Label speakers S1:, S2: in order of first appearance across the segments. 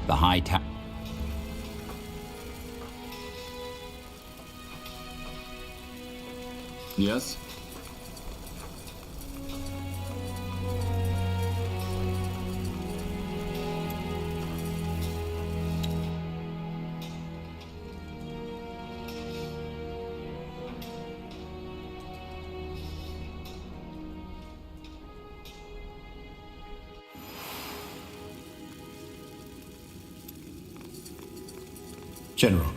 S1: The high tower.
S2: Yes?
S3: General.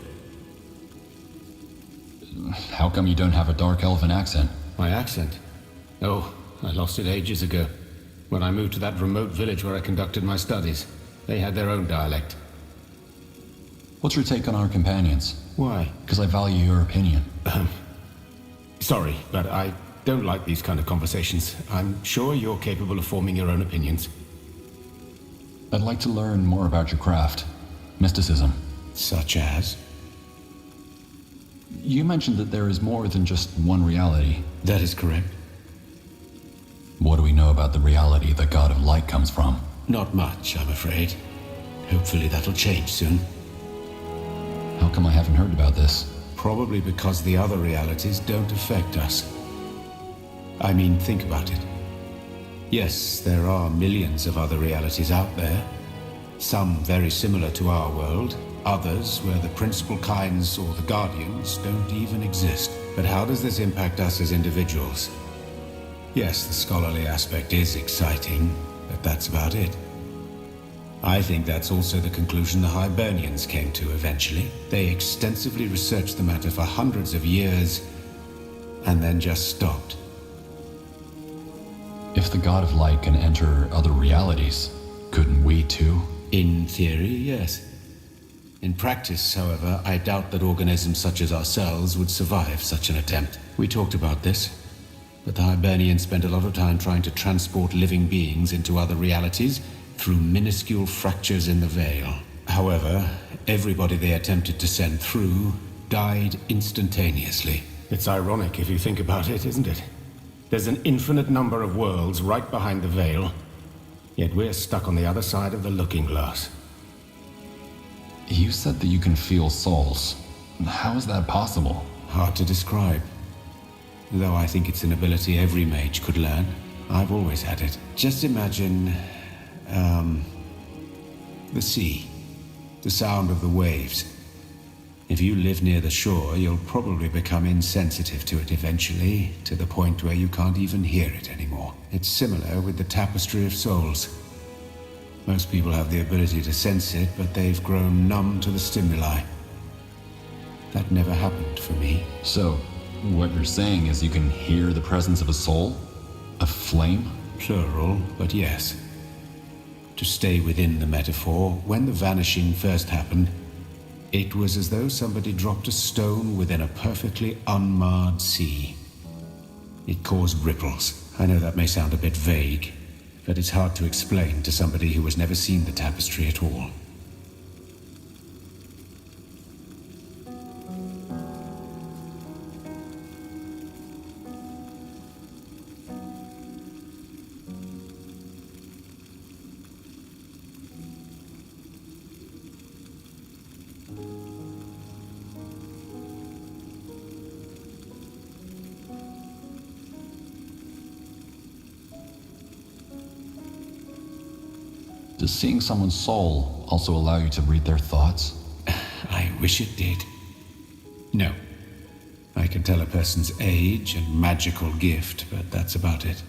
S4: How come you don't have a dark elven accent?
S3: My accent? Oh, I lost it ages ago. When I moved to that remote village where I conducted my studies. They had their own dialect.
S4: What's your take on our companions?
S3: Why?
S4: Because I value your opinion.
S3: Sorry, but I don't like these kind of conversations. I'm sure you're capable of forming your own opinions.
S4: I'd like to learn more about your craft. Mysticism.
S3: Such as?
S4: You mentioned that there is more than just one reality.
S3: That is correct.
S4: What do we know about the reality the God of Light comes from?
S3: Not much, I'm afraid. Hopefully that'll change soon.
S4: How come I haven't heard about this?
S3: Probably because the other realities don't affect us. I mean, think about it. Yes, there are millions of other realities out there. Some very similar to our world. Others where the principal kinds or the guardians don't even exist. But how does this impact us as individuals? Yes, the scholarly aspect is exciting, but that's about it. I think that's also the conclusion the Hibernians came to eventually. They extensively researched the matter for hundreds of years, and then just stopped.
S4: If the God of Light can enter other realities, couldn't we too?
S3: In theory, yes. In practice, however, I doubt that organisms such as ourselves would survive such an attempt. We talked about this, but the Hibernians spent a lot of time trying to transport living beings into other realities through minuscule fractures in the veil. However, everybody they attempted to send through died instantaneously. It's ironic if you think about it, isn't it? There's an infinite number of worlds right behind the veil, yet we're stuck on the other side of the looking glass.
S4: You said that you can feel souls. How is that possible?
S3: Hard to describe. Though I think it's an ability every mage could learn. I've always had it. Just imagine, the sea. The sound of the waves. If you live near the shore, you'll probably become insensitive to it eventually, to the point where you can't even hear it anymore. It's similar with the tapestry of souls. Most people have the ability to sense it, but they've grown numb to the stimuli. That never happened for me.
S4: So, what you're saying is you can hear the presence of a soul? A flame?
S3: Plural, but yes. To stay within the metaphor, when the vanishing first happened, it was as though somebody dropped a stone within a perfectly unmarred sea. It caused ripples. I know that may sound a bit vague, but it's hard to explain to somebody who has never seen the tapestry at all.
S4: Does seeing someone's soul also allow you to read their thoughts?
S3: I wish it did. No. I can tell a person's age and magical gift, but that's about it.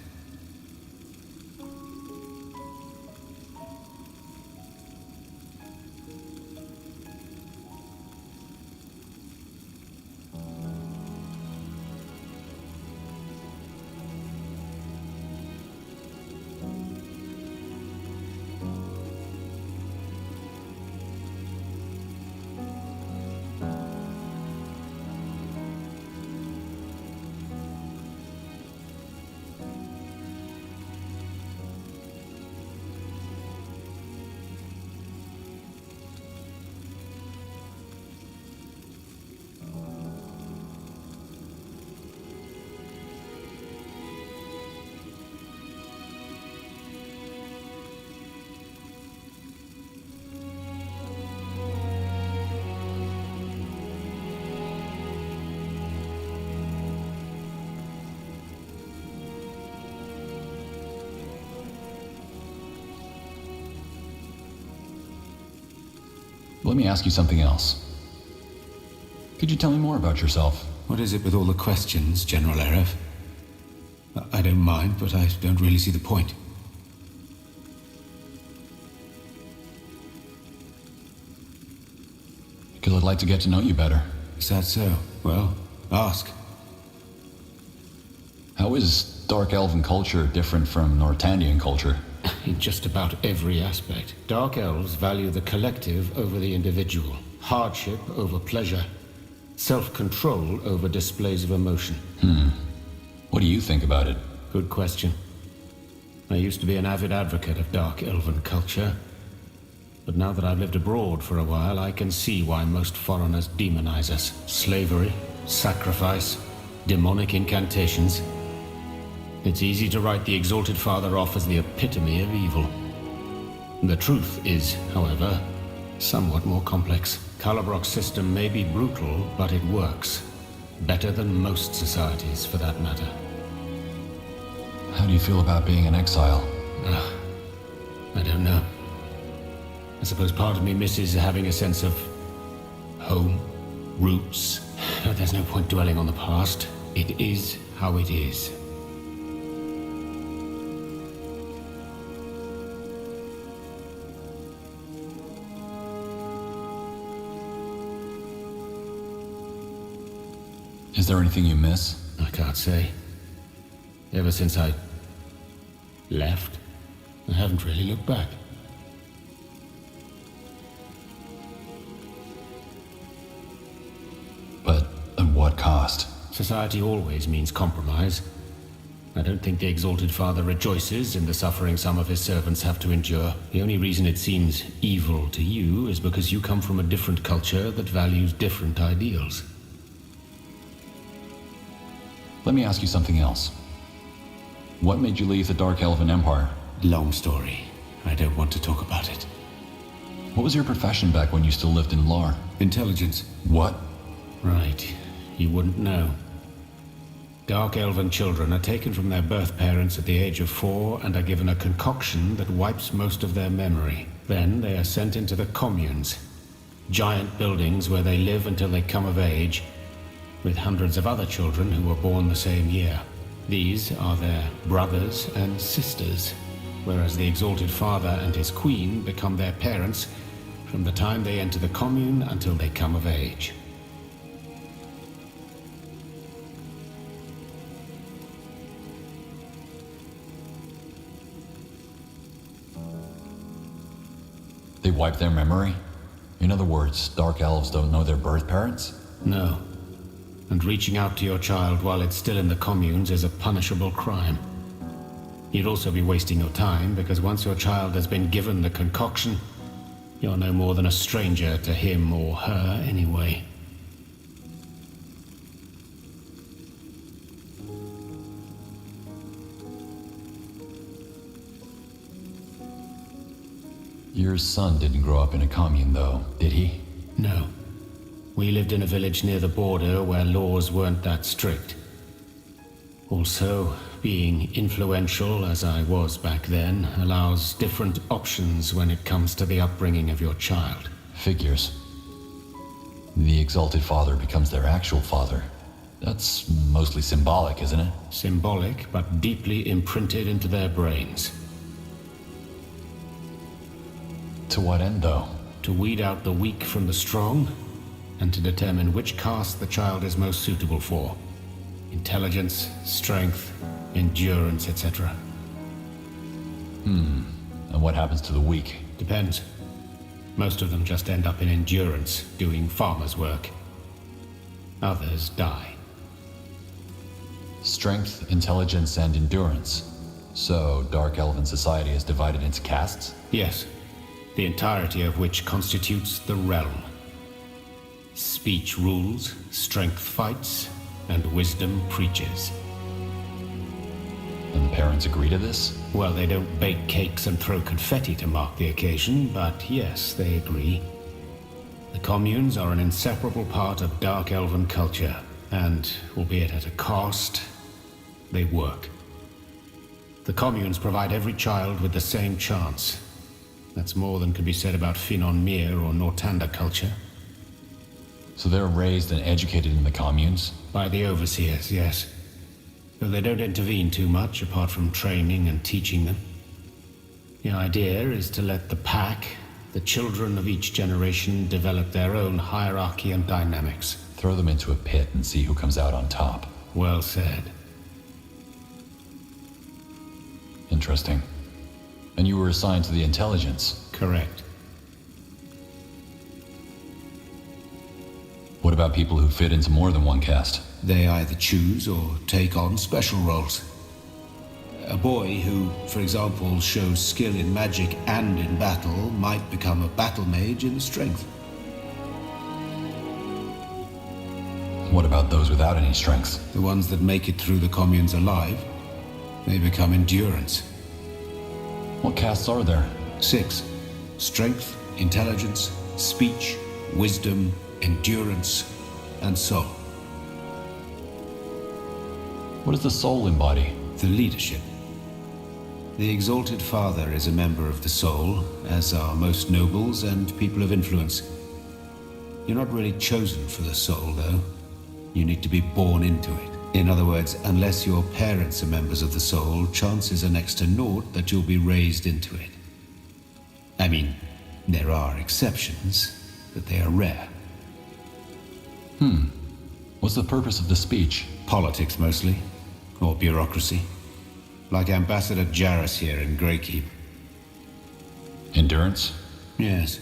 S4: Let me ask you something else. Could you tell me more about yourself?
S3: What is it with all the questions, General Erev? I don't mind, but I don't really see the point.
S4: Because I'd like to get to know you better.
S3: Is that so? Well, ask.
S4: How is Dark Elven culture different from Nortandian culture?
S1: In just about every aspect. Dark Elves value the collective over the individual. Hardship over pleasure. Self-control over displays of emotion.
S4: What do you think about it?
S1: Good question. I used to be an avid advocate of Dark Elven culture. But now that I've lived abroad for a while, I can see why most foreigners demonize us. Slavery, sacrifice, demonic incantations. It's easy to write the Exalted Father off as the epitome of evil. The truth is, however, somewhat more complex. Calabroc's system may be brutal, but it works. Better than most societies, for that matter.
S4: How do you feel about being in exile?
S1: I don't know. I suppose part of me misses having a sense of home, roots. But there's no point dwelling on the past. It is how it is.
S4: Is there anything you miss?
S1: I can't say. Ever since I left, I haven't really looked back.
S4: But at what cost?
S1: Society always means compromise. I don't think the Exalted Father rejoices in the suffering some of his servants have to endure. The only reason it seems evil to you is because you come from a different culture that values different ideals.
S4: Let me ask you something else. What made you leave the Dark Elven Empire?
S3: Long story. I don't want to talk about it.
S4: What was your profession back when you still lived in Lar?
S3: Intelligence.
S4: What?
S1: Right. You wouldn't know. Dark Elven children are taken from their birth parents at the age of 4 and are given a concoction that wipes most of their memory. Then they are sent into the communes. Giant buildings where they live until they come of age, with hundreds of other children who were born the same year. These are their brothers and sisters, whereas the Exalted Father and his queen become their parents from the time they enter the commune until they come of age.
S4: They wipe their memory? In other words, Dark Elves don't know their birth parents?
S1: No. And reaching out to your child while it's still in the communes is a punishable crime. You'd also be wasting your time, because once your child has been given the concoction, you're no more than a stranger to him or her anyway.
S4: Your son didn't grow up in a commune, though, did he?
S1: No. We lived in a village near the border where laws weren't that strict. Also, being influential as I was back then allows different options when it comes to the upbringing of your child.
S4: Figures. The Exalted Father becomes their actual father. That's mostly symbolic, isn't it?
S1: Symbolic, but deeply imprinted into their brains.
S4: To what end, though?
S1: To weed out the weak from the strong, and to determine which caste the child is most suitable for. Intelligence, strength, endurance, etc.
S4: And what happens to the weak?
S1: Depends. Most of them just end up in endurance, doing farmer's work. Others die.
S4: Strength, intelligence, and endurance. So, Dark Elven society is divided into castes?
S1: Yes, the entirety of which constitutes the realm. Speech rules, strength fights, and wisdom preaches.
S4: And the parents agree to this?
S1: Well, they don't bake cakes and throw confetti to mark the occasion, but yes, they agree. The communes are an inseparable part of Dark Elven culture, and, albeit at a cost, they work. The communes provide every child with the same chance. That's more than could be said about Finon Mir or Nortanda culture.
S4: So they're raised and educated in the communes?
S1: By the overseers, yes. Though they don't intervene too much, apart from training and teaching them. The idea is to let the pack, the children of each generation, develop their own hierarchy and dynamics.
S4: Throw them into a pit and see who comes out on top.
S1: Well said.
S4: Interesting. And you were assigned to the intelligence?
S1: Correct.
S4: What about people who fit into more than one caste?
S3: They either choose or take on special roles. A boy who, for example, shows skill in magic and in battle might become a battle mage in strength.
S4: What about those without any strength?
S3: The ones that make it through the communes alive, they become endurance.
S4: What castes are there?
S3: 6. Strength, intelligence, speech, wisdom, endurance, and soul.
S4: What does the soul embody?
S3: The leadership. The Exalted Father is a member of the soul, as are most nobles and people of influence. You're not really chosen for the soul, though. You need to be born into it. In other words, unless your parents are members of the soul, chances are next to naught that you'll be raised into it. I mean, there are exceptions, but they are rare.
S4: What's the purpose of the speech?
S3: Politics, mostly. Or bureaucracy. Like Ambassador Jarrus here in Greykeep.
S4: Endurance?
S3: Yes.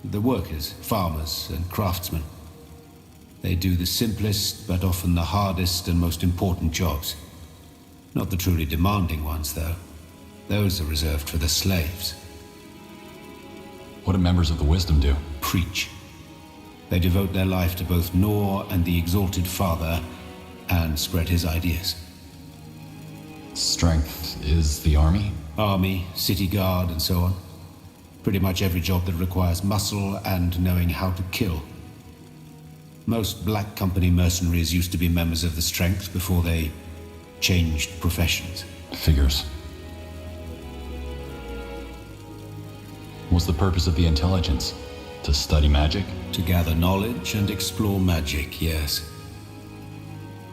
S3: The workers, farmers, and craftsmen. They do the simplest, but often the hardest and most important jobs. Not the truly demanding ones, though. Those are reserved for the slaves.
S4: What do members of the Wisdom do?
S3: Preach. They devote their life to both Nor and the Exalted Father, and spread his ideas.
S4: Strength is the army?
S3: Army, city guard, and so on. Pretty much every job that requires muscle and knowing how to kill. Most Black Company mercenaries used to be members of the Strength before they changed professions.
S4: Figures. What's the purpose of the intelligence? To study magic?
S3: To gather knowledge and explore magic, yes.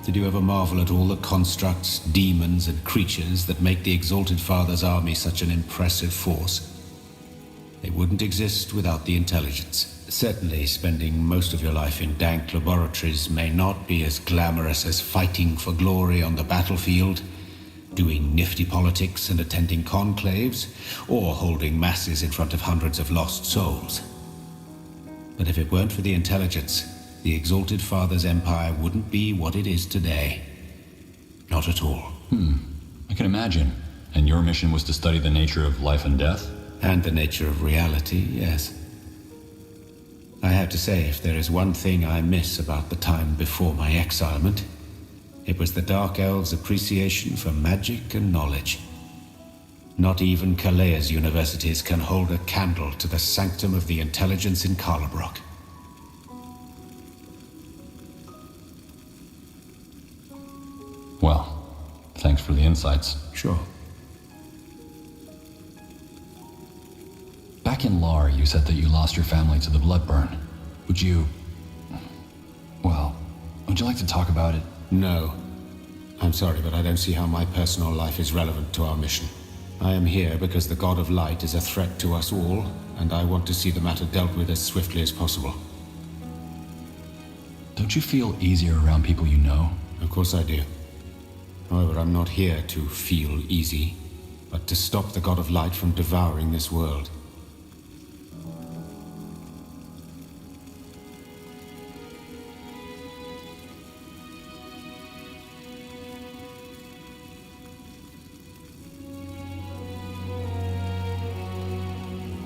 S3: Did you ever marvel at all the constructs, demons, and creatures that make the Exalted Father's army such an impressive force? They wouldn't exist without the intelligence. Certainly, spending most of your life in dank laboratories may not be as glamorous as fighting for glory on the battlefield, doing nifty politics and attending conclaves, or holding masses in front of hundreds of lost souls. But if it weren't for the intelligence, the Exalted Father's empire wouldn't be what it is today. Not at all.
S4: I can imagine. And your mission was to study the nature of life and death?
S3: And the nature of reality, yes. I have to say, if there is one thing I miss about the time before my exilement, it was the Dark Elves' appreciation for magic and knowledge. Not even Kalea's universities can hold a candle to the sanctum of the intelligence in Karlabrock.
S4: Well, thanks for the insights.
S3: Sure.
S4: Back in Lar, you said that you lost your family to the Bloodburn. Would you like to talk about it?
S1: No. I'm sorry, but I don't see how my personal life is relevant to our mission. I am here because the God of Light is a threat to us all, and I want to see the matter dealt with as swiftly as possible.
S4: Don't you feel easier around people you know?
S1: Of course I do. However, I'm not here to feel easy, but to stop the God of Light from devouring this world.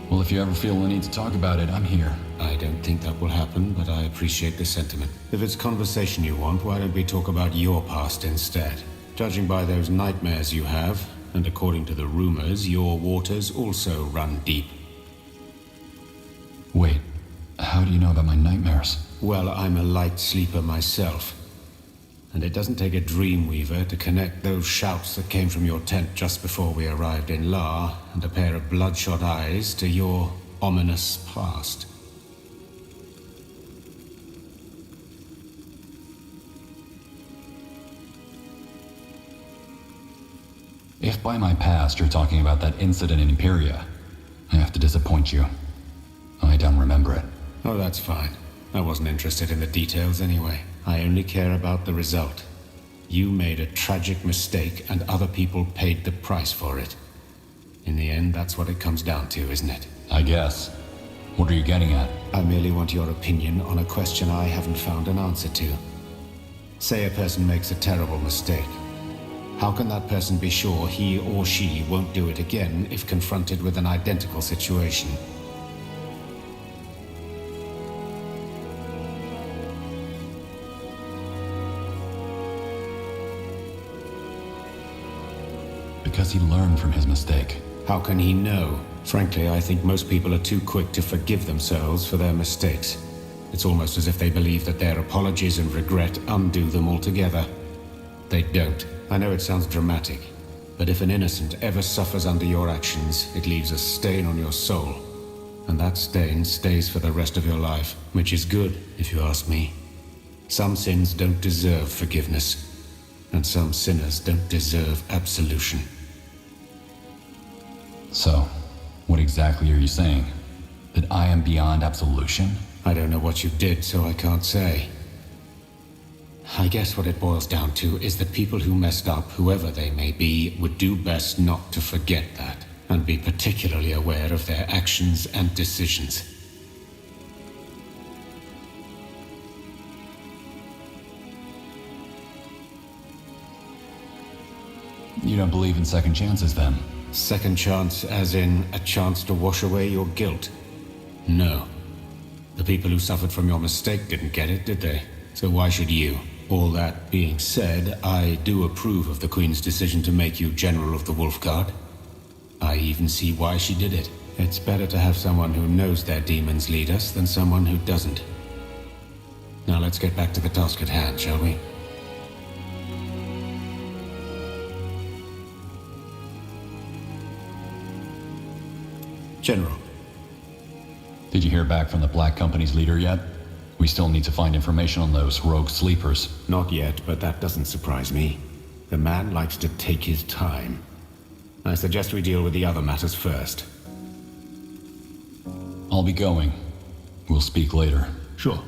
S4: Well, if you ever feel the need to talk about it, I'm here.
S1: I don't think that will happen, but I appreciate the sentiment. If it's conversation you want, why don't we talk about your past instead? Judging by those nightmares you have, and according to the rumors, your waters also run deep.
S4: Wait, how do you know about my nightmares?
S1: Well, I'm a light sleeper myself. And it doesn't take a dreamweaver to connect those shouts that came from your tent just before we arrived in La and a pair of bloodshot eyes to your ominous past.
S4: If by my past you're talking about that incident in Imperia, I have to disappoint you. I don't remember it.
S1: Oh, that's fine. I wasn't interested in the details anyway. I only care about the result. You made a tragic mistake and other people paid the price for it. In the end, that's what it comes down to, isn't it?
S4: I guess. What are you getting at?
S1: I merely want your opinion on a question I haven't found an answer to. Say a person makes a terrible mistake. How can that person be sure he or she won't do it again if confronted with an identical situation?
S4: Because he learned from his mistake.
S1: How can he know? Frankly, I think most people are too quick to forgive themselves for their mistakes. It's almost as if they believe that their apologies and regret undo them altogether. They don't. I know it sounds dramatic, but if an innocent ever suffers under your actions, it leaves a stain on your soul. And that stain stays for the rest of your life, which is good, if you ask me. Some sins don't deserve forgiveness, and some sinners don't deserve absolution.
S4: So, what exactly are you saying? That I am beyond absolution?
S1: I don't know what you did, so I can't say. I guess what it boils down to is that people who messed up, whoever they may be, would do best not to forget that, and be particularly aware of their actions and decisions.
S4: You don't believe in second chances, then?
S1: Second chance as in a chance to wash away your guilt? No. The people who suffered from your mistake didn't get it, did they? So why should you? All that being said, I do approve of the Queen's decision to make you General of the Wolf Guard. I even see why she did it. It's better to have someone who knows their demons lead us than someone who doesn't. Now let's get back to the task at hand, shall we? General.
S4: Did you hear back from the Black Company's leader yet? We still need to find information on those rogue sleepers.
S1: Not yet, but that doesn't surprise me. The man likes to take his time. I suggest we deal with the other matters first.
S4: I'll be going. We'll speak later.
S1: Sure.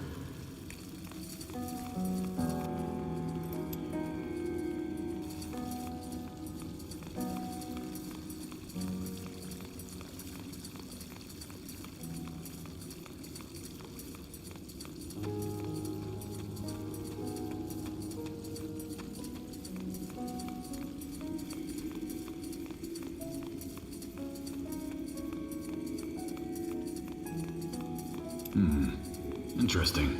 S4: Interesting.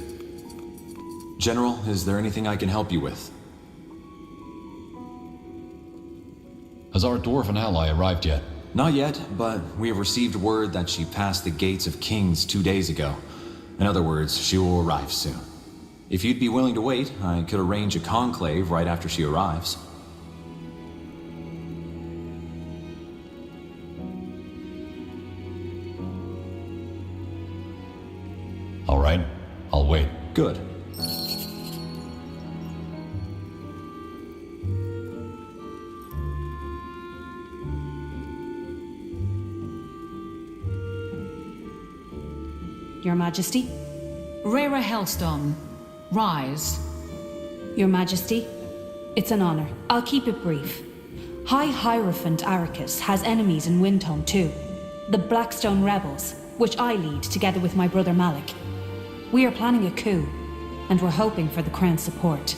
S2: General, is there anything I can help you with?
S4: Has our dwarven ally arrived yet?
S2: Not yet, but we have received word that she passed the gates of Kings 2 days ago. In other words, she will arrive soon. If you'd be willing to wait, I could arrange a conclave right after she arrives.
S4: All right, I'll wait.
S2: Good.
S5: Your Majesty?
S6: Rara Hellstone, rise.
S5: Your Majesty, it's an honor. I'll keep it brief. High Hierophant Arrakis has enemies in Windhome too. The Blackstone Rebels, which I lead together with my brother Malik. We are planning a coup, and we're hoping for the Crown's support.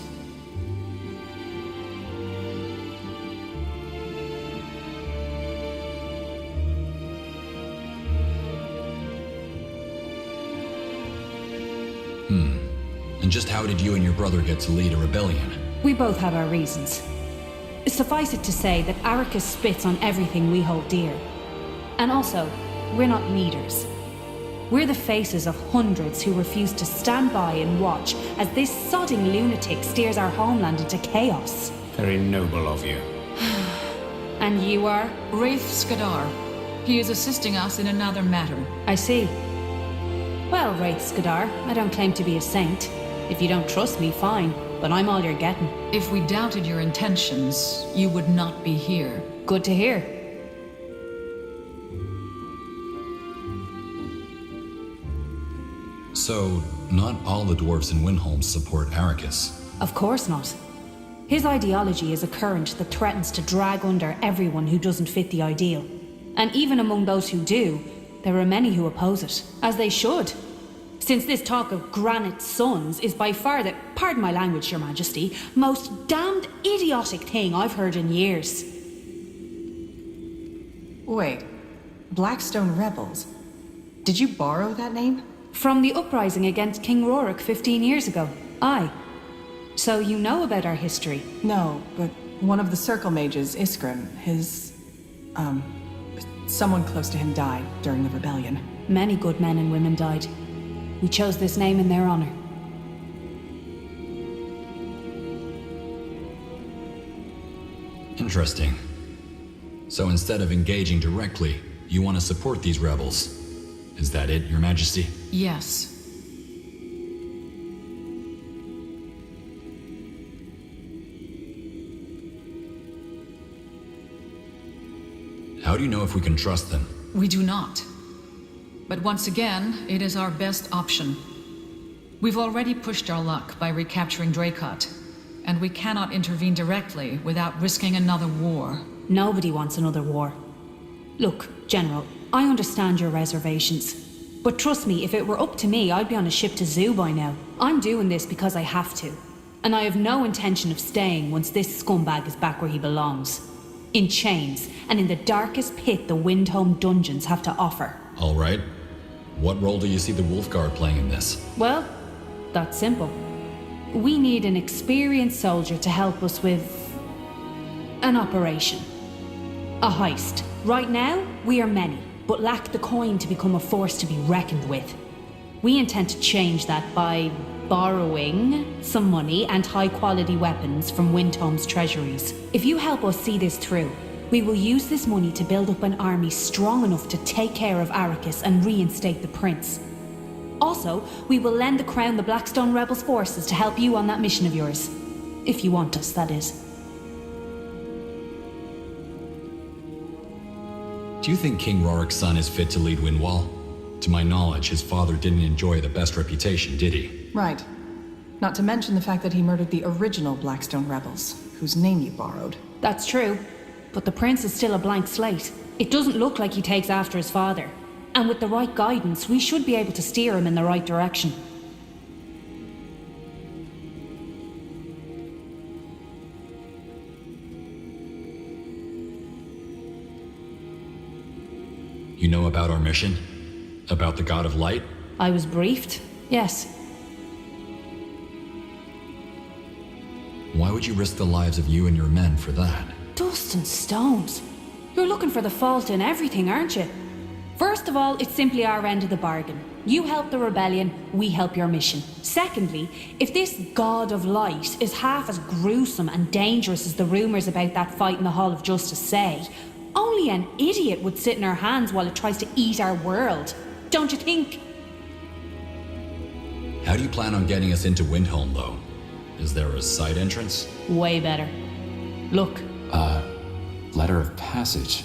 S4: And just how did you and your brother get to lead a rebellion?
S5: We both have our reasons. Suffice it to say that Arrakis spits on everything we hold dear. And also, we're not leaders. We're the faces of hundreds who refuse to stand by and watch as this sodding lunatic steers our homeland into chaos.
S1: Very noble of you.
S5: And you are?
S6: Wraith Skadar. He is assisting us in another matter.
S5: I see. Well, Wraith Skadar, I don't claim to be a saint. If you don't trust me, fine. But I'm all you're getting.
S6: If we doubted your intentions, you would not be here.
S5: Good to hear.
S4: So, not all the dwarves in Windholm support Arrakis.
S5: Of course not. His ideology is a current that threatens to drag under everyone who doesn't fit the ideal. And even among those who do, there are many who oppose it, as they should. Since this talk of granite suns is by far the, pardon my language, Your Majesty, most damned idiotic thing I've heard in years.
S7: Wait, Blackstone Rebels? Did you borrow that name?
S5: From the uprising against King Rorik 15 years ago. Aye. So you know about our history?
S7: No, but one of the Circle Mages, Iskrim, someone close to him died during the rebellion.
S5: Many good men and women died. We chose this name in their honor.
S4: Interesting. So instead of engaging directly, you want to support these rebels. Is that it, Your Majesty?
S6: Yes.
S4: How do you know if we can trust them?
S6: We do not. But once again, it is our best option. We've already pushed our luck by recapturing Dracot, and we cannot intervene directly without risking another war.
S5: Nobody wants another war. Look, General, I understand your reservations. But trust me, if it were up to me, I'd be on a ship to Zoo by now. I'm doing this because I have to. And I have no intention of staying once this scumbag is back where he belongs. In chains, and in the darkest pit the Windholm dungeons have to offer.
S4: All right. What role do you see the Wolfguard playing in this?
S5: Well, that's simple. We need an experienced soldier to help us with an operation. A heist. Right now, we are many, but lack the coin to become a force to be reckoned with. We intend to change that by borrowing some money and high-quality weapons from Windholm's treasuries. If you help us see this through, we will use this money to build up an army strong enough to take care of Arrakis and reinstate the prince. Also, we will lend the crown the Blackstone Rebels' forces to help you on that mission of yours. If you want us, that is.
S4: Do you think King Rorik's son is fit to lead Windwall? To my knowledge, his father didn't enjoy the best reputation, did he?
S7: Right. Not to mention the fact that he murdered the original Blackstone Rebels, whose name you borrowed.
S5: That's true, but the prince is still a blank slate. It doesn't look like he takes after his father. And with the right guidance, we should be able to steer him in the right direction.
S4: You know about our mission? About the God of Light?
S5: I was briefed, yes.
S4: Why would you risk the lives of you and your men for that?
S5: Dust and stones. You're looking for the fault in everything, aren't you? First of all, it's simply our end of the bargain. You help the rebellion, we help your mission. Secondly, if this God of Light is half as gruesome and dangerous as the rumours about that fight in the Hall of Justice say, only an idiot would sit in our hands while it tries to eat our world. Don't you think?
S4: How do you plan on getting us into Windholm, though? Is there a side entrance?
S5: Way better. Look.
S2: Letter of passage.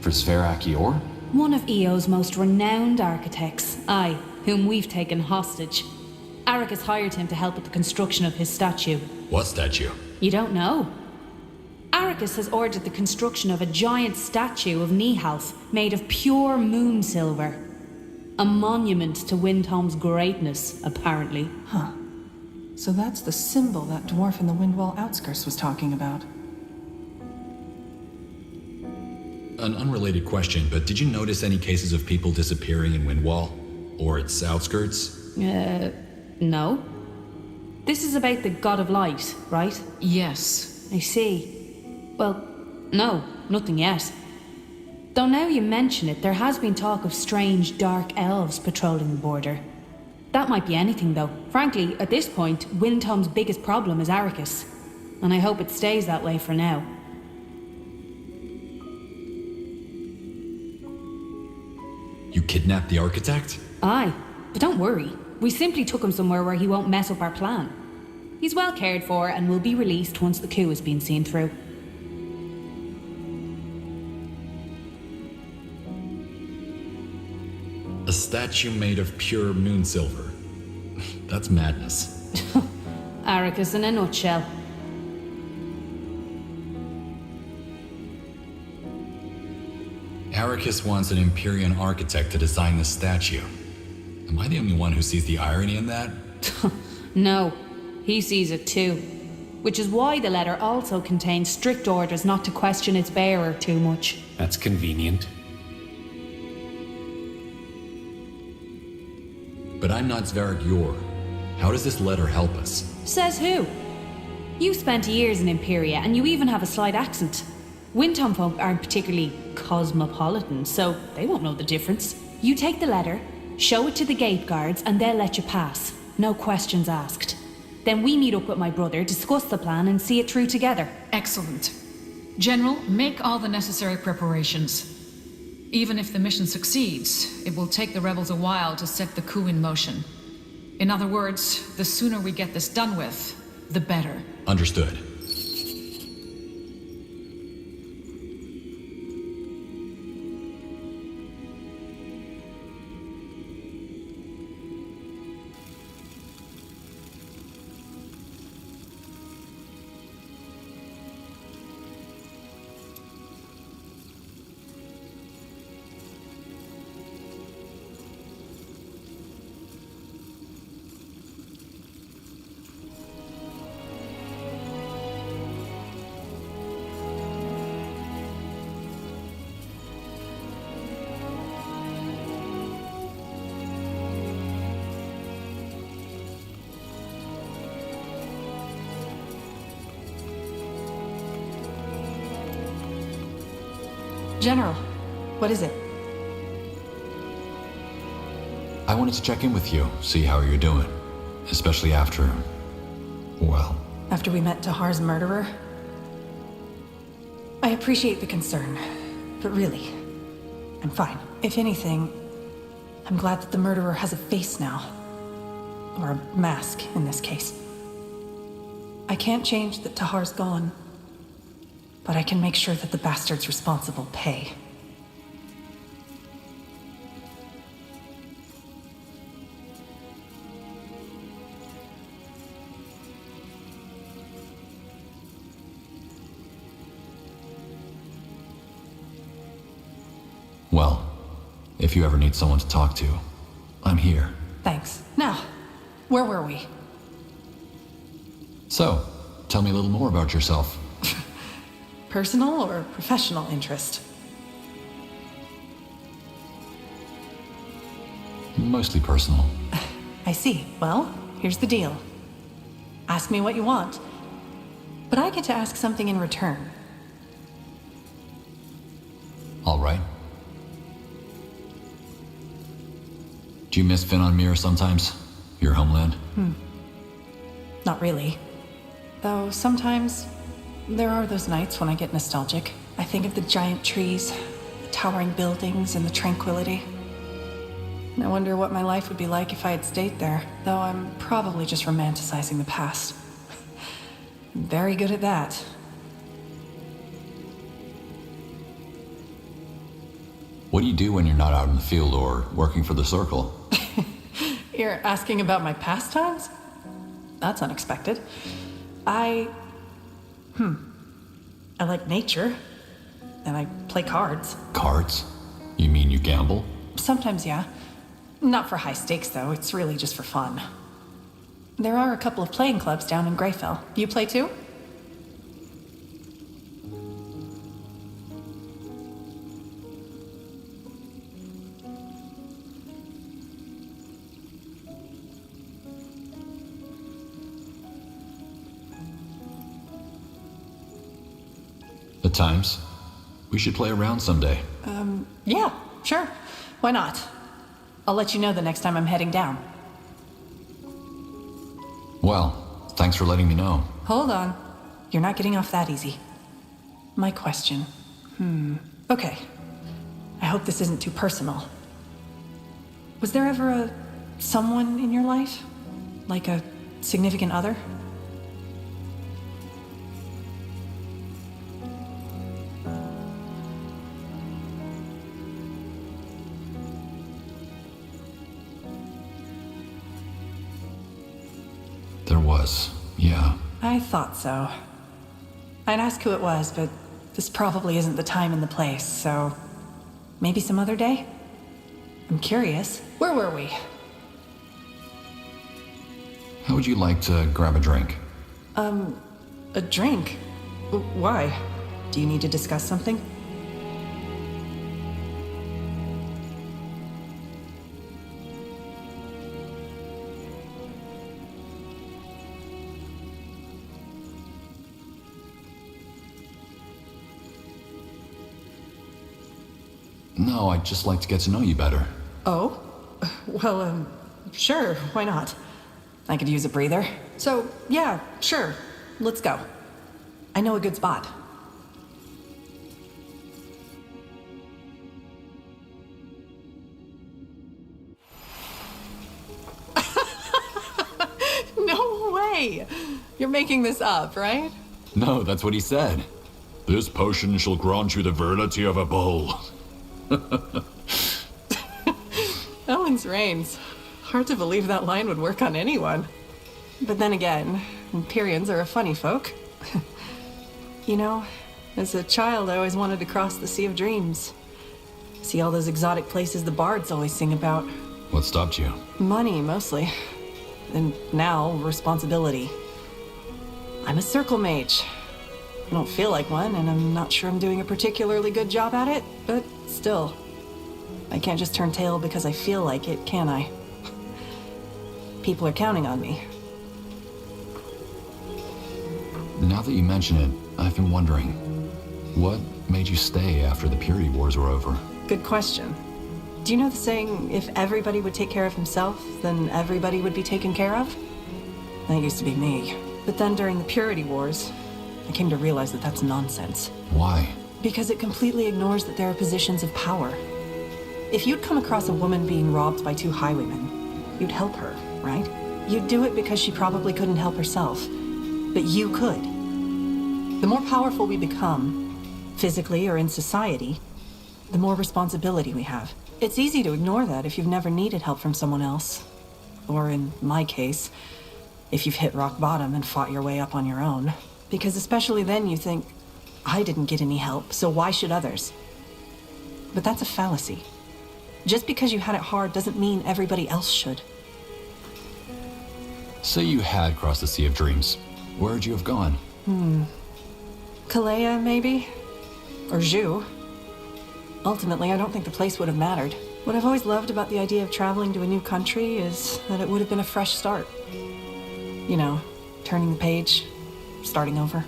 S2: For Sverak Yor?
S5: One of EO's most renowned architects. Aye, whom we've taken hostage. Arrakis hired him to help with the construction of his statue.
S4: What statue?
S5: You don't know? Arrakis has ordered the construction of a giant statue of Nihalf made of pure moon silver. A monument to Windholm's greatness, apparently.
S7: Huh. So that's the symbol that dwarf in the Windwall outskirts was talking about.
S4: An unrelated question, but did you notice any cases of people disappearing in Windwall? Or its outskirts?
S5: No. This is about the God of Light, right?
S6: Yes.
S5: I see. Well, no, nothing yet. Though now you mention it, there has been talk of strange dark elves patrolling the border. That might be anything, though. Frankly, at this point, Windtom's biggest problem is Arrakis. And I hope it stays that way for now.
S4: You kidnapped the architect?
S5: Aye, but don't worry. We simply took him somewhere where he won't mess up our plan. He's well cared for and will be released once the coup has been seen through.
S4: A statue made of pure moon silver. That's madness.
S5: Arrakis in a nutshell.
S4: Arrakis wants an Empyrean architect to design the statue. Am I the only one who sees the irony in that?
S5: No, he sees it too. Which is why the letter also contains strict orders not to question its bearer too much.
S1: That's convenient.
S4: But I'm not Svarog Yor. How does this letter help us?
S5: Says who? You spent years in Imperia, and you even have a slight accent. Windtom folk aren't particularly cosmopolitan, so they won't know the difference. You take the letter, show it to the gate guards, and they'll let you pass. No questions asked. Then we meet up with my brother, discuss the plan, and see it through together.
S6: Excellent. General, make all the necessary preparations. Even if the mission succeeds, it will take the rebels a while to set the coup in motion. In other words, the sooner we get this done with, the better.
S4: Understood.
S7: General, what is it?
S4: I wanted to check in with you, see how you're doing. Especially after... well...
S7: After we met Tahar's murderer? I appreciate the concern, but really, I'm fine. If anything, I'm glad that the murderer has a face now. Or a mask, in this case. I can't change that Tahar's gone, but I can make sure that the bastards responsible pay.
S4: Well, if you ever need someone to talk to, I'm here.
S7: Thanks. Now, where were we?
S4: So, tell me a little more about yourself.
S7: Personal or professional interest?
S4: Mostly personal.
S7: I see. Well, here's the deal. Ask me what you want, but I get to ask something in return.
S4: All right. Do you miss Finnonmere sometimes? Your homeland?
S7: Not really. Though sometimes there are those nights when I get nostalgic. I think of the giant trees, the towering buildings, and the tranquility. And I wonder what my life would be like if I had stayed there, though I'm probably just romanticizing the past. I'm very good at that.
S4: What do you do when you're not out in the field or working for the Circle?
S7: You're asking about my pastimes? That's unexpected. I like nature. And I play cards.
S4: Cards? You mean you gamble?
S7: Sometimes, yeah. Not for high stakes, though. It's really just for fun. There are a couple of playing clubs down in Greyfell. You play too?
S4: At times. We should play around someday.
S7: Yeah, sure. Why not? I'll let you know the next time I'm heading down.
S4: Well, thanks for letting me know.
S7: Hold on. You're not getting off that easy. My question. Okay. I hope this isn't too personal. Was there ever someone in your life? Like a significant other?
S4: There was, yeah.
S7: I thought so. I'd ask who it was, but this probably isn't the time and the place, so maybe some other day? I'm curious. Where were we?
S4: How would you like to grab a drink?
S7: A drink? Why? Do you need to discuss something?
S4: No, I'd just like to get to know you better.
S7: Oh? Well, sure, why not? I could use a breather. So, yeah, sure. Let's go. I know a good spot. No way! You're making this up, right?
S4: No, that's what he said. This potion shall grant you the virility of a bull.
S7: Ellen's reigns. Hard to believe that line would work on anyone. But then again, Empyreans are a funny folk. You know, as a child I always wanted to cross the Sea of Dreams. See all those exotic places the bards always sing about.
S4: What stopped you?
S7: Money, mostly. And now, responsibility. I'm a circle mage. I don't feel like one, and I'm not sure I'm doing a particularly good job at it, but still. I can't just turn tail because I feel like it, can I? People are counting on me.
S4: Now that you mention it, I've been wondering, what made you stay after the Purity Wars were over?
S7: Good question. Do you know the saying, if everybody would take care of himself, then everybody would be taken care of? That used to be me. But then during the Purity Wars, I came to realize that that's nonsense.
S4: Why?
S7: Because it completely ignores that there are positions of power. If you'd come across a woman being robbed by two highwaymen, you'd help her, right? You'd do it because she probably couldn't help herself. But you could. The more powerful we become, physically or in society, the more responsibility we have. It's easy to ignore that if you've never needed help from someone else. Or in my case, if you've hit rock bottom and fought your way up on your own. Because especially then you think, I didn't get any help, so why should others? But that's a fallacy. Just because you had it hard doesn't mean everybody else should.
S4: Say you had crossed the Sea of Dreams. Where would you have gone?
S7: Kalea, maybe? Or Zhu. Ultimately, I don't think the place would have mattered. What I've always loved about the idea of traveling to a new country is that it would have been a fresh start. You know, turning the page, starting over.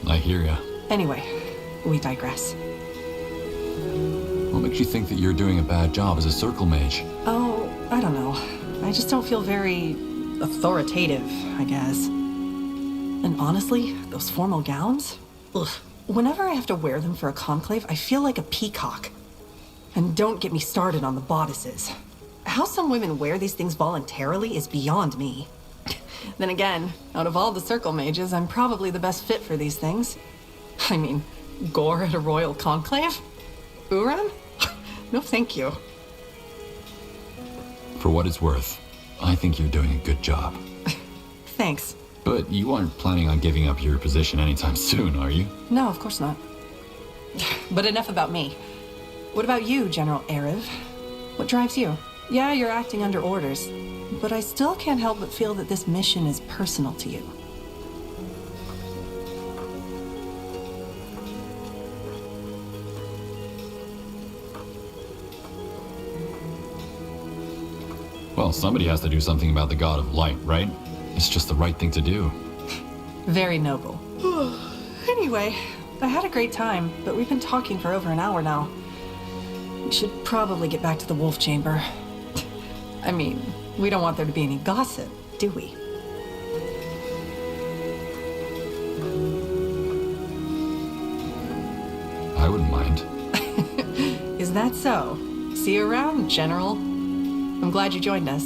S4: I hear ya.
S7: Anyway, we digress.
S4: What makes you think that you're doing a bad job as a circle mage?
S7: Oh, I don't know. I just don't feel very authoritative, I guess. And honestly, those formal gowns? Ugh. Whenever I have to wear them for a conclave, I feel like a peacock. And don't get me started on the bodices. How some women wear these things voluntarily is beyond me. Then again, out of all the circle mages, I'm probably the best fit for these things. I mean, gore at a royal conclave? Uran? No thank you.
S4: For what it's worth, I think you're doing a good job.
S7: Thanks.
S4: But you aren't planning on giving up your position anytime soon, are you?
S7: No, of course not. But enough about me. What about you, General Erev? What drives you? Yeah, you're acting under orders, but I still can't help but feel that this mission is personal to you.
S4: Well, somebody has to do something about the God of Light, right? It's just the right thing to do.
S7: Very noble. Anyway, I had a great time, but we've been talking for over an hour now. We should probably get back to the Wolf Chamber. I mean, we don't want there to be any gossip, do we?
S4: I wouldn't mind.
S7: Is that so? See you around, General. I'm glad you joined us.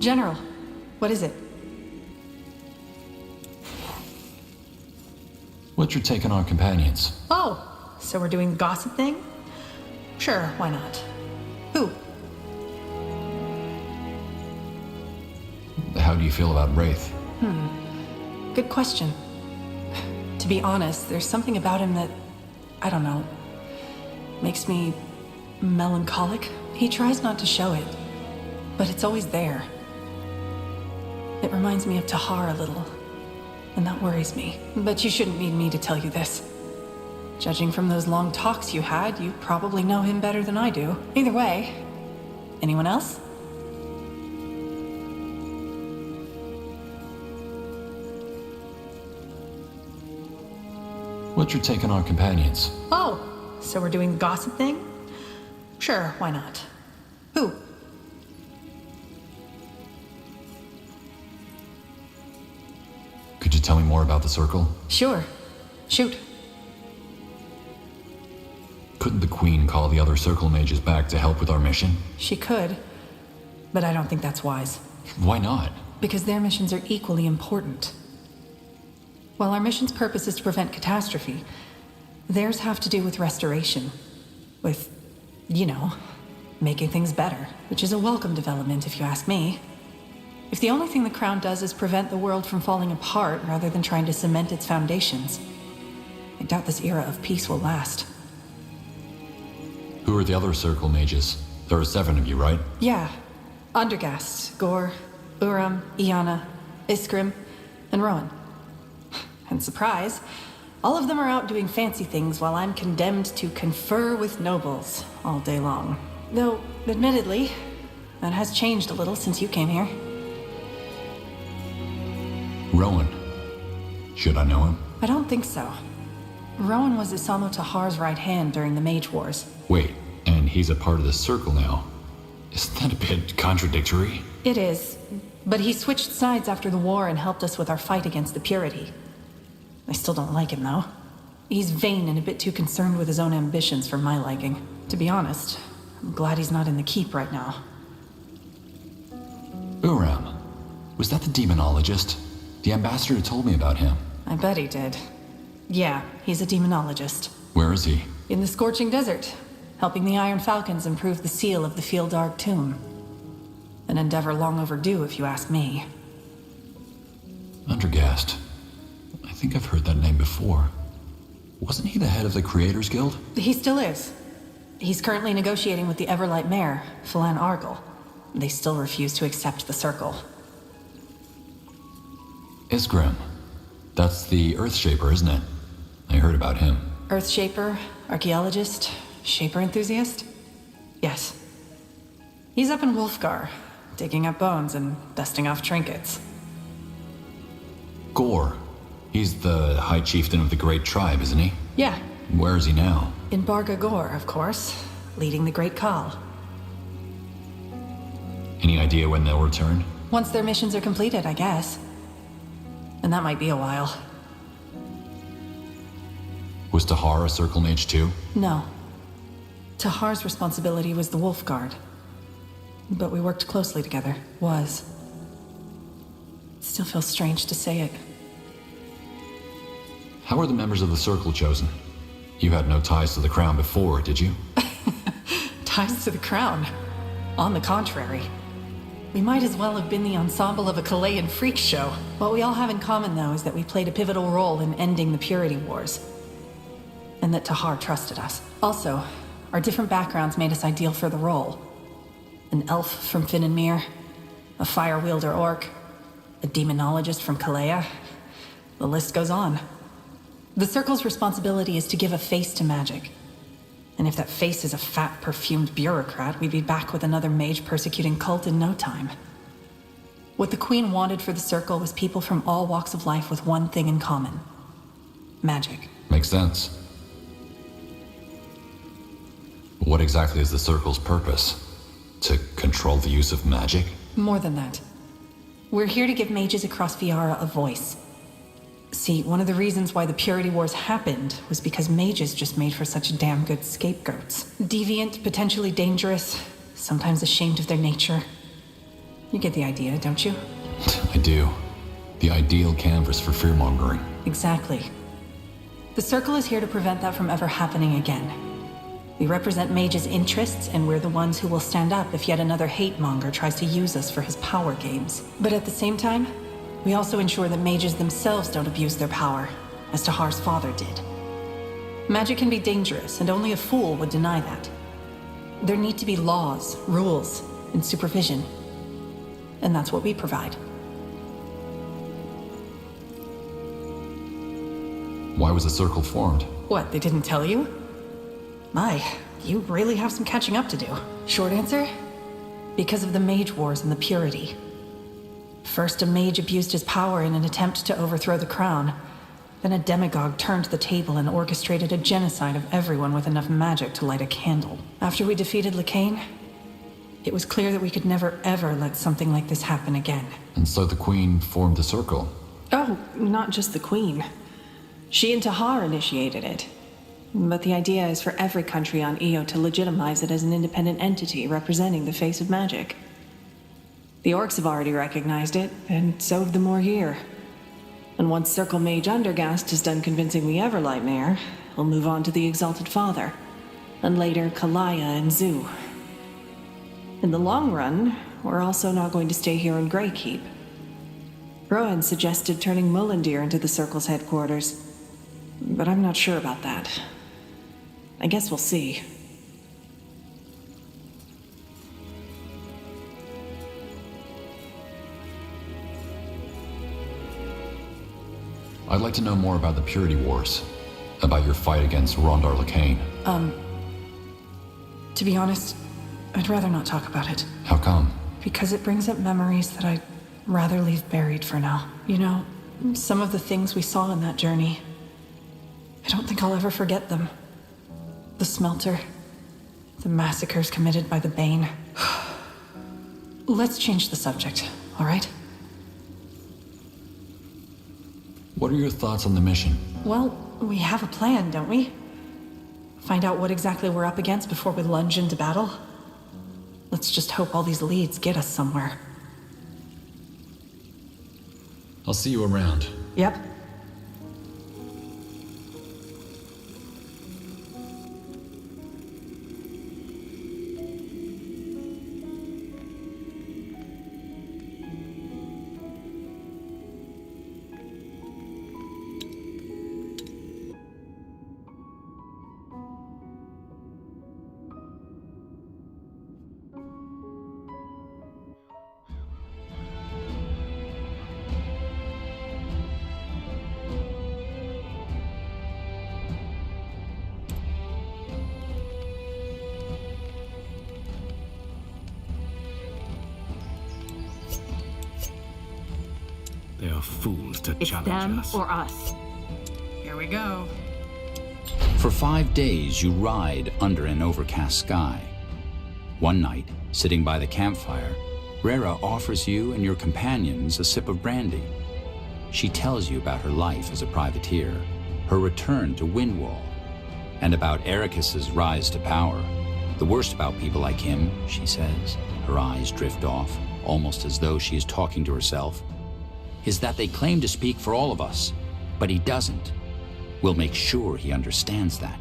S7: General, what is it?
S4: What's your take on our companions?
S7: Oh, so we're doing the gossip thing? Sure, why not? Who?
S4: How do you feel about Wraith?
S7: Good question. To be honest, there's something about him that, I don't know, makes me melancholic. He tries not to show it, but it's always there. It reminds me of Tahar a little, and that worries me. But you shouldn't need me to tell you this. Judging from those long talks you had, you probably know him better than I do. Either way, anyone else?
S4: What's your take on our companions?
S7: Oh, so we're doing the gossip thing? Sure, why not? Who?
S4: Could you tell me more about the Circle?
S7: Sure. Shoot.
S4: Couldn't the Queen call the other Circle mages back to help with our mission?
S7: She could, but I don't think that's wise.
S4: Why not?
S7: Because their missions are equally important. While our mission's purpose is to prevent catastrophe, theirs have to do with restoration. With, you know, making things better. Which is a welcome development, if you ask me. If the only thing the Crown does is prevent the world from falling apart rather than trying to cement its foundations, I doubt this era of peace will last.
S4: Who are the other Circle mages? There are 7 of you, right?
S7: Yeah. Undergast, Gore, Uram, Iana, Iskrim, and Rowan. And surprise, all of them are out doing fancy things while I'm condemned to confer with nobles all day long. Though, admittedly, that has changed a little since you came here.
S4: Rowan. Should I know him?
S7: I don't think so. Rowan was Isamo Tahar's right hand during the Mage Wars.
S4: Wait, and he's a part of the Circle now. Isn't that a bit contradictory?
S7: It is, but he switched sides after the war and helped us with our fight against the Purity. I still don't like him, though. He's vain and a bit too concerned with his own ambitions for my liking. To be honest, I'm glad he's not in the keep right now.
S4: Uram. Was that the demonologist? The ambassador told me about him.
S7: I bet he did. Yeah, he's a demonologist.
S4: Where is he?
S7: In the Scorching Desert, helping the Iron Falcons improve the seal of the Fieldar tomb. An endeavor long overdue, if you ask me.
S4: Undergast. I think I've heard that name before. Wasn't he the head of the Creators Guild?
S7: He still is. He's currently negotiating with the Everlight Mayor, Phelan Argyle. They still refuse to accept the Circle.
S4: Isgrim. That's the Earthshaper, isn't it? I heard about him.
S7: Earthshaper, archaeologist, Shaper enthusiast? Yes. He's up in Wolfgar, digging up bones and dusting off trinkets.
S4: Gore. He's the High Chieftain of the Great Tribe, isn't he?
S7: Yeah,
S4: Where is he now?
S7: in Barga Gore, of course, leading the Great Khal.
S4: Any idea when they'll return?
S7: Once their missions are completed, I guess. And that might be a while.
S4: Was Tahar a Circle Mage too?
S7: No. Tahar's responsibility was the Wolf Guard. But we worked closely together. Was. Still feels strange to say it.
S4: How were the members of the Circle chosen? You had no ties to the Crown before, did you?
S7: Ties to the crown. On the contrary. We might as well have been the ensemble of a Chilean freak show. What we all have in common, though, is that we played a pivotal role in ending the Purity Wars. And that Tahar trusted us. Also, our different backgrounds made us ideal for the role. An elf from Finnenmere, a fire wielder orc, a demonologist from Kalea. The list goes on. The Circle's responsibility is to give a face to magic. And if that face is a fat, perfumed bureaucrat, we'd be back with another mage-persecuting cult in no time. What the Queen wanted for the Circle was people from all walks of life with one thing in common. Magic.
S4: Makes sense. What exactly is the Circle's purpose? To control the use of magic?
S7: More than that. We're here to give mages across Viara a voice. See, one of the reasons why the Purity Wars happened was because mages just made for such damn good scapegoats. Deviant, potentially dangerous, sometimes ashamed of their nature. You get the idea, don't you?
S4: I do. The ideal canvas for fearmongering.
S7: Exactly. The Circle is here to prevent that from ever happening again. We represent mages' interests, and we're the ones who will stand up if yet another hate-monger tries to use us for his power games. But at the same time, we also ensure that mages themselves don't abuse their power, as Tahar's father did. Magic can be dangerous, and only a fool would deny that. There need to be laws, rules, and supervision. And that's what we provide.
S4: Why was the Circle formed?
S7: What, they didn't tell you? My, you really have some catching up to do. Short answer? Because of the Mage Wars and the Purity. First, a mage abused his power in an attempt to overthrow the crown. Then a demagogue turned the table and orchestrated a genocide of everyone with enough magic to light a candle. After we defeated Lycain, it was clear that we could never ever let something like this happen again.
S4: And so the Queen formed the Circle.
S7: Oh, not just the Queen. She and Tahar initiated it. But the idea is for every country on Io to legitimize it as an independent entity representing the face of magic. The orcs have already recognized it, and so have the more here. And once Circle Mage Undergast is done convincing the Everlightmare, we'll move on to the Exalted Father, and later Kalaya and Zu. In the long run, we're also not going to stay here in Greykeep. Rowan suggested turning Mullendeer into the Circle's headquarters, but I'm not sure about that. I guess we'll see.
S4: I'd like to know more about the Purity Wars. About your fight against Rondar Lycain.
S7: To be honest, I'd rather not talk about it.
S4: How come?
S7: Because it brings up memories that I'd rather leave buried for now. You know, some of the things we saw in that journey, I don't think I'll ever forget them. The smelter, the massacres committed by the Bane. Let's change the subject, all right?
S4: What are your thoughts on the mission?
S7: Well, we have a plan, don't we? Find out what exactly we're up against before we lunge into battle. Let's just hope all these leads get us somewhere.
S4: I'll see you around.
S7: Yep.
S1: They are fools to
S8: It's
S1: challenge
S8: them
S1: us.
S8: or us.
S6: Here we go.
S9: For 5 days, you ride under an overcast sky. One night, sitting by the campfire, Rera offers you and your companions a sip of brandy. She tells you about her life as a privateer, her return to Windwall, and about Ericus's rise to power. The worst about people like him, she says, her eyes drift off, almost as though she is talking to herself, is that they claim to speak for all of us, but he doesn't. We'll make sure he understands that.